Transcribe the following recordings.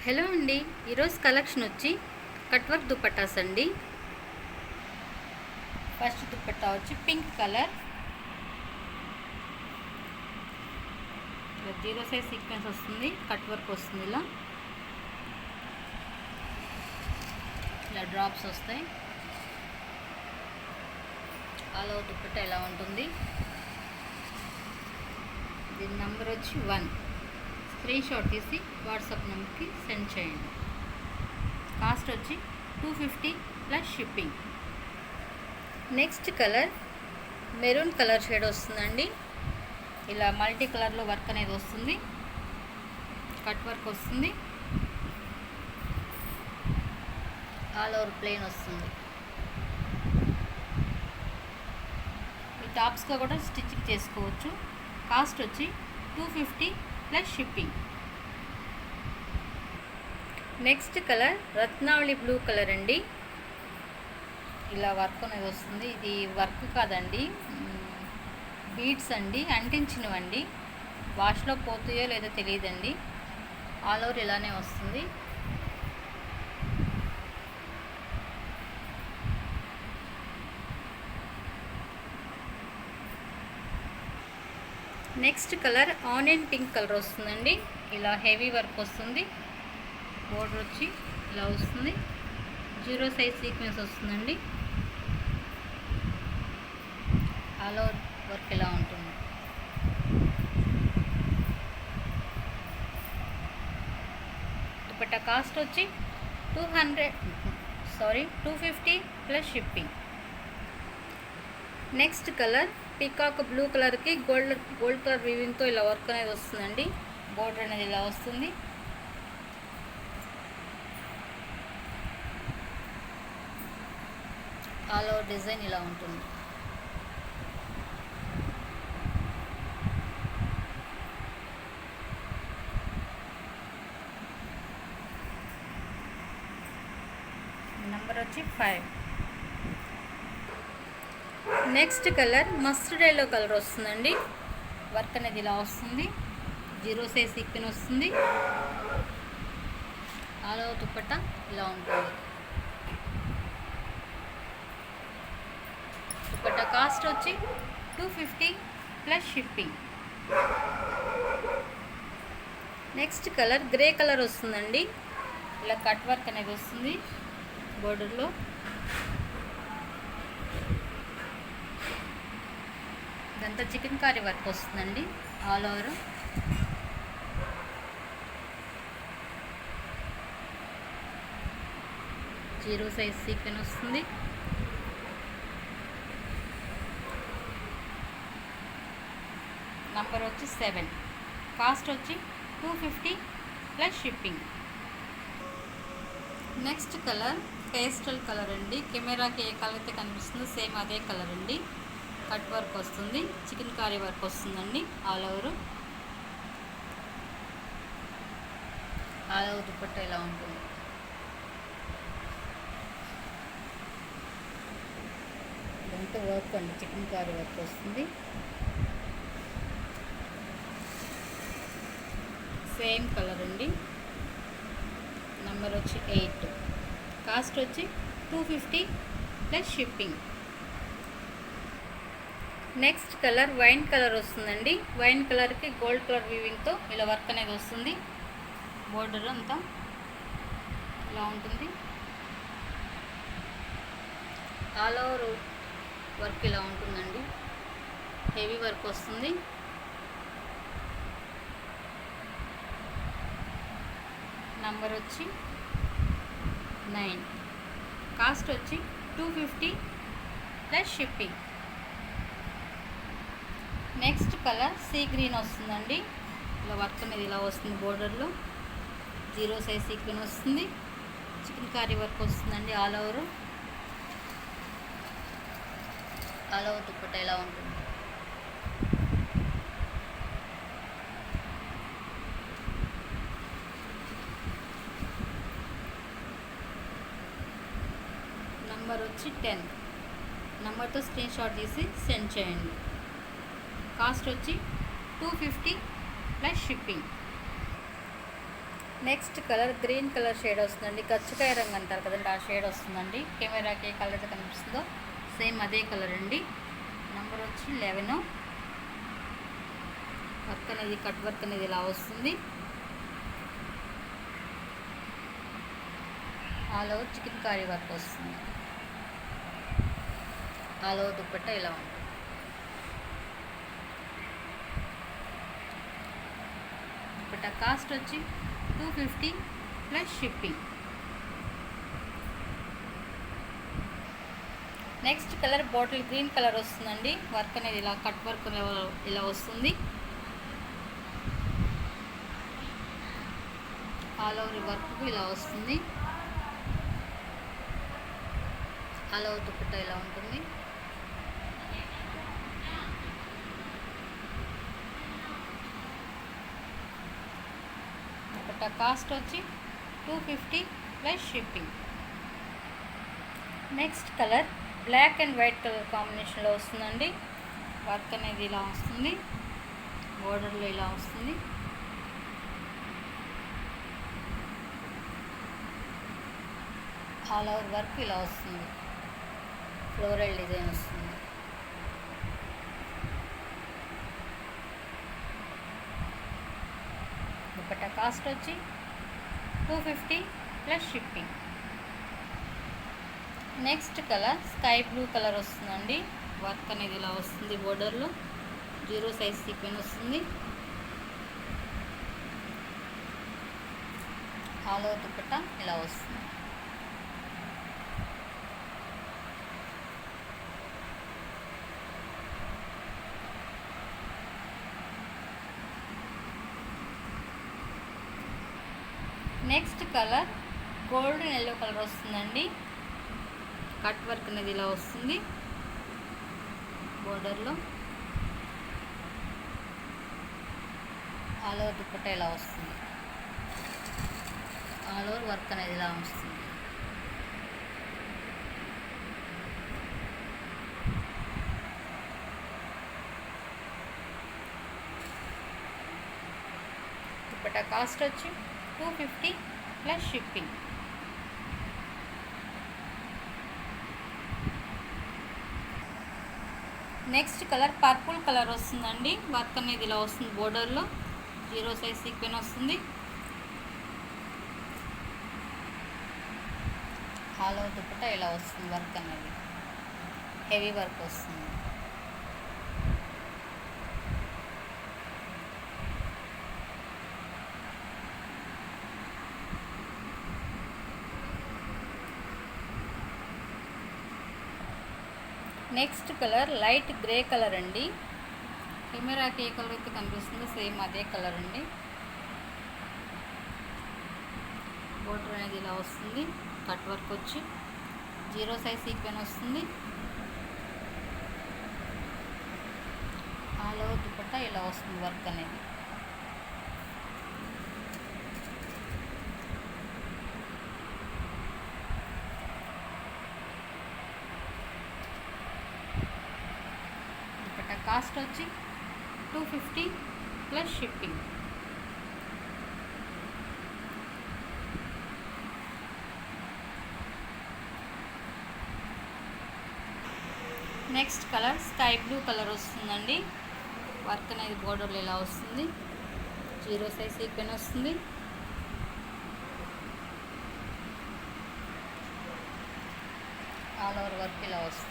Hello అండి, ఈరోజు collection వచ్చి కట్ వర్క్ దుపట్టాస్ అండి. ఫస్ట్ దుపట్టా వచ్చి పింక్ కలర్, ఇలా జీరో సైజ్ సీక్వెన్స్ వస్తుంది, కట్ వర్క్ వస్తుంది. ఇలా డ్రాప్స్ వస్తాయి. ఆల్ ఓవర్ దుపట్టా ఎలా ఉంటుంది. దీని నెంబర్ వచ్చి 1. స్క్రీన్ షాట్ తీసి వాట్సాప్ నెంబర్కి సెండ్ చేయండి. కాస్ట్ వచ్చి 250 plus shipping. Next colour maroon colour shade వస్తుందండి. ఇలా మల్టీ కలర్లో వర్క్ అనేది వస్తుంది, కట్ వర్క్ వస్తుంది, ఆల్ ఓవర్ ప్లెయిన్ వస్తుంది. ఈ టాప్స్గా కూడా స్టిచ్చింగ్ చేసుకోవచ్చు. కాస్ట్ వచ్చి 250 plus shipping. Next colour Ratnavali blue colour అండి. ఇలా వర్క్ అనేది వస్తుంది. ఇది వర్క్ కాదండి, బీడ్స్ అండి, అంటించినవండి. వాష్లో పోతాయో లేదో తెలియదండి. ఆల్ ఓవర్ ఇలానే వస్తుంది. Next colour onion pink colour వస్తుందండి. ఇలా హెవీ వర్క్ వస్తుంది. బోర్డర్ వచ్చి ఇలా వస్తుంది. జీరో సైజ్ సీక్వెన్స్ వస్తుందండి. ఆల్ ఓవర్ వర్క్ ఇలా ఉంటుంది. దుపట్టా కాస్ట్ వచ్చి 250 plus shipping. Next colour peacock blue కలర్కి గోల్డ్ కలర్ వీవింగ్తో ఇలా వర్క్ అనేది వస్తుందండి. బోర్డర్ అనేది ఇలా వస్తుంది. ఆల్ ఓవర్ డిజైన్ ఇలా ఉంటుంది. నెంబర్ వచ్చి 5. Next colour mustard yellow colour వస్తుందండి. వర్క్ అనేది ఇలా వస్తుంది. జీరో సైజ్ సీక్వెన్స్ వస్తుంది. ఆల్ ఓవర్ దుపట్టా ఇలా ఉంటుంది. దుపట్టా కాస్ట్ వచ్చి 250 plus shipping. Next colour grey colour వస్తుందండి. ఇలా కట్ వర్క్ అనేది వస్తుంది బోర్డర్లో. ఇదంతా చికెన్ కర్రీ వర్క్ వస్తుందండి. All over zero size sequence వస్తుంది. నంబర్ వచ్చి 7. కాస్ట్ వచ్చి 250 plus shipping. Next colour pastel colour అండి. కెమెరాకి ఏ కలర్ అయితే కనిపిస్తుందో సేమ్ అదే కలర్ అండి. కట్ వర్క్ వస్తుంది, చికెన్ కర్రీ వర్క్ వస్తుందండి. ఆల్ ఓవర్ దుపట్టా ఇలా ఉంటుంది. ఇదంతా వర్క్ అండి, చికెన్ కర్రీ వర్క్ వస్తుంది. సేమ్ కలర్ అండి. నెంబర్ వచ్చి 8. కాస్ట్ వచ్చి 250 plus shipping. Next colour wine colour వస్తుందండి. వైన్ కలర్కి గోల్డ్ కలర్ వీవింగ్తో ఇలా వర్క్ అనేది వస్తుంది. బోర్డర్ అంతా ఇలా ఉంటుంది. ఆల్ ఓవర్ వర్క్ ఇలా ఉంటుందండి. హెవీ వర్క్ వస్తుంది. నంబర్ వచ్చి 9. కాస్ట్ వచ్చి 250 plus shipping. Next colour sea green వస్తుందండి. ఇలా వర్క్ అనేది ఇలా వస్తుంది. బోర్డర్లో జీరో సైజ్ సీక్వెన్స్ వస్తుంది. చికెన్ కర్రీ వర్క్ వస్తుందండి. ఆల్ ఓవర్ దుపట్టా ఇలా ఉంటుంది. నంబర్ వచ్చి 10. నంబర్తో స్క్రీన్ షాట్ తీసి సెండ్ చేయండి. కాస్ట్ వచ్చి 250 plus shipping. Next colour green colour shade వస్తుందండి, కచ్చకాయ రంగు అంటారు కదండి, ఆ షేడ్ వస్తుందండి. కెమెరాకి ఏ కలర్ అయితే కనిపిస్తుందో సేమ్ అదే కలర్ అండి. నెంబర్ వచ్చి 11. వర్క్ అనేది కట్ వర్క్ అనేది ఇలా వస్తుంది. All over chikankari work వస్తుంది. ఆల్ ఓవర్ దుపట్టా ఇలా ఉంటుంది. దుపట్టా కాస్ట్ వచ్చి 250 plus shipping. Next colour bottle green colour వస్తుందండి. వర్క్ అనేది ఇలా కట్ వర్క్ ఇలా వస్తుంది. ఆల్ ఓవర్ వర్క్ ఇలా వస్తుంది. ఆల్ ఓవర్ దుపట్టా ఇలా ఉంటుంది. దుపట్టా కాస్ట్ వచ్చి 250 plus shipping. Next colour black and white colour కాంబినేషన్లో వస్తుందండి. వర్క్ అనేది ఇలా వస్తుంది, బోర్డర్లో ఇలా వస్తుంది. ఆల్ ఓవర్ వర్క్ ఇలా వస్తుంది, ఫ్లోరల్ డిజైన్ వస్తుంది. దుపట్టా కాస్ట్ వచ్చి 250 plus shipping. Next colour sky blue colour వస్తుందండి. వర్క్ అనేది ఇలా వస్తుంది, బోర్డర్లో 0 సైజ్ సీక్వెన్స్ వస్తుంది. ఆల్ ఓవర్ దుపట్టా ఇలా వస్తుంది. Next colour golden yellow colour వస్తుందండి. కట్ వర్క్ అనేది ఇలా వస్తుంది, బోర్డర్లో ఆల్ ఓవర్ దుపట్టా ఇలా వస్తుంది. ఆల్ ఓవర్ వర్క్ అనేది ఇలా వస్తుంది. దుపట్టా కాస్ట్ వచ్చి 250 plus shipping. Next colour purple colour వస్తుందండి. వర్క్ అనేది ఇలా వస్తుంది, బోర్డర్లో 0 సైజ్ సీక్వెన్స్ వస్తుంది. ఆల్ ఓవర్ దుపట్టా ఇలా వస్తుంది. వర్క్ అనేది హెవీ వర్క్ వస్తుంది. Next colour light grey colour అండి. కెమెరాకి ఏ కలర్ అయితే కనిపిస్తుందో సేమ్ అదే కలర్ అండి. బోర్డర్ అనేది ఇలా వస్తుంది, కట్ వర్క్ వచ్చి 0 సైజ్ సీక్వెన్స్ వస్తుంది. ఆల్ ఓవర్ దుపట్టా ఇలా వస్తుంది వర్క్ అనేది. కాస్ట్ వచ్చి 250 plus shipping. Next colour sky blue colour వస్తుందండి. వర్క్ అనేది బోర్డర్లో ఇలా వస్తుంది, 0 సైజ్ సీక్వెన్స్ వస్తుంది. ఆల్ ఓవర్ వర్క్ ఇలా వస్తుంది.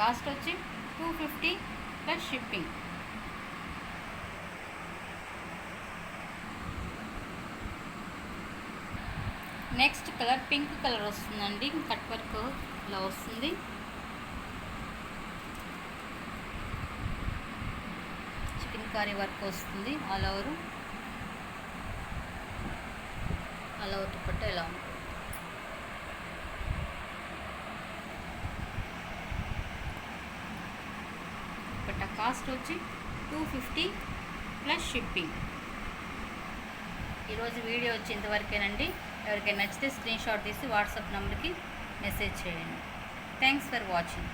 కాస్ట్ వచ్చి 250 plus shipping. Next colour pink colour వస్తుందండి. కట్ వర్క్ ఇలా వస్తుంది. చికెన్ కర్రీ వర్క్ వస్తుంది. ఆల్ ఓవర్ దుపట్టా ఇలా ఉంటుంది. కాస్ట్ వచ్చి 250 ప్లస్ షిప్పింగ్. ఈరోజు వీడియో వచ్చేంతవరకేనండి. ఎవరికైనా నచ్చితే స్క్రీన్ షాట్ తీసి వాట్సాప్ నెంబర్కి మెసేజ్ చేయండి. Thanks for watching.